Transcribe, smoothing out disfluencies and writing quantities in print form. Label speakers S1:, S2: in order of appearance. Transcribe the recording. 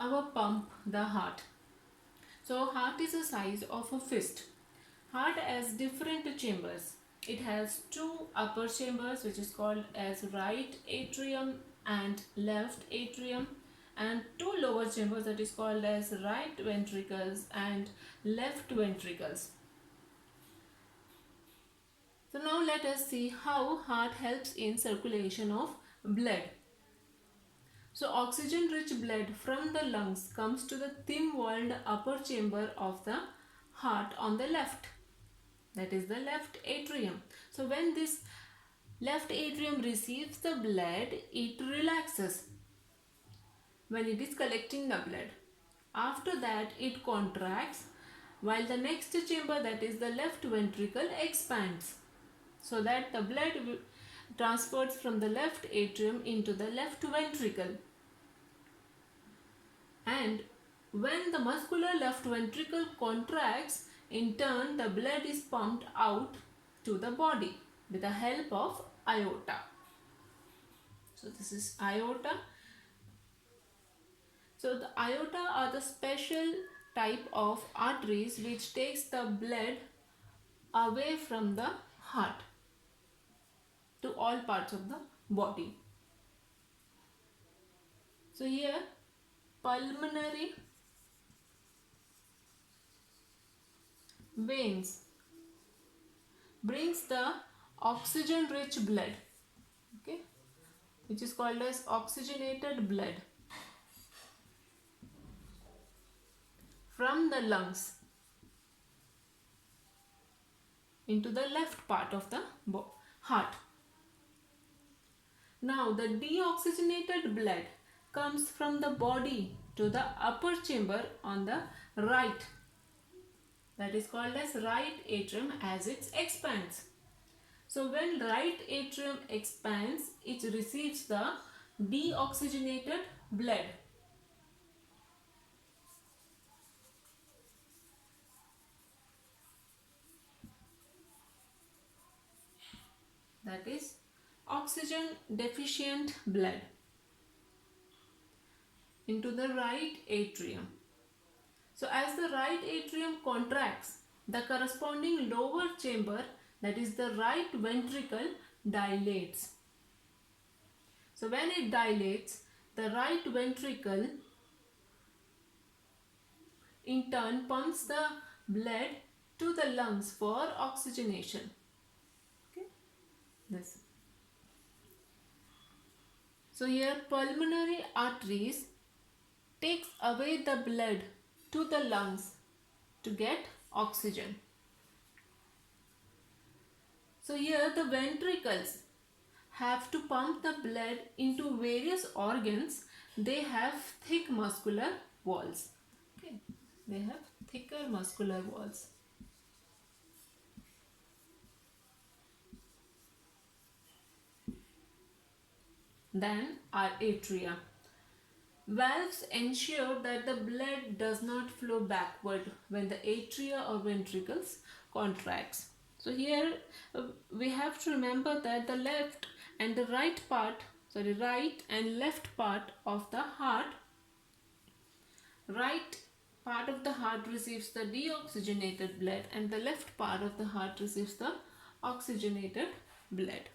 S1: our pump the heart. So heart is the size of a fist. Heart has different chambers. It has two upper chambers which is called as right atrium and left atrium, and two lower chambers that is called as right ventricles and left ventricles. So now let us see how heart helps in circulation of blood. So oxygen rich blood from the lungs comes to the thin walled upper chamber of the heart on the left, that is the left atrium. So when this left atrium receives the blood, it relaxes when it is collecting the blood. After that it contracts, while the next chamber, that is the left ventricle, expands so that the blood transfers from the left atrium into the left ventricle. And when the muscular left ventricle contracts, in turn the blood is pumped out to the body with the help of aorta. So this is aorta. So the aorta are the special type of arteries which takes the blood away from the heart to all parts of the body. So here pulmonary veins brings the oxygen rich blood, okay, which is called as oxygenated blood from the lungs into the left part of the heart. Now the deoxygenated blood comes from the body to the upper chamber on the right, that is called as right atrium, as it expands. So when right atrium expands, it receives the deoxygenated blood. That is oxygen deficient blood into the right atrium. So as the right atrium contracts, the corresponding lower chamber, that is the right ventricle, dilates. So when it dilates, the right ventricle in turn pumps the blood to the lungs for oxygenation. Okay, this. So here pulmonary arteries takes away the blood to the lungs to get oxygen. So here the ventricles have to pump the blood into various organs. They have thick muscular walls. Okay, they have thicker muscular walls. Then our atria. Valves ensure that the blood does not flow backward when the atria or ventricles contracts. So here we have to remember that the left and the right part, right and left part of the heart, right part of the heart receives the deoxygenated blood and the left part of the heart receives the oxygenated blood.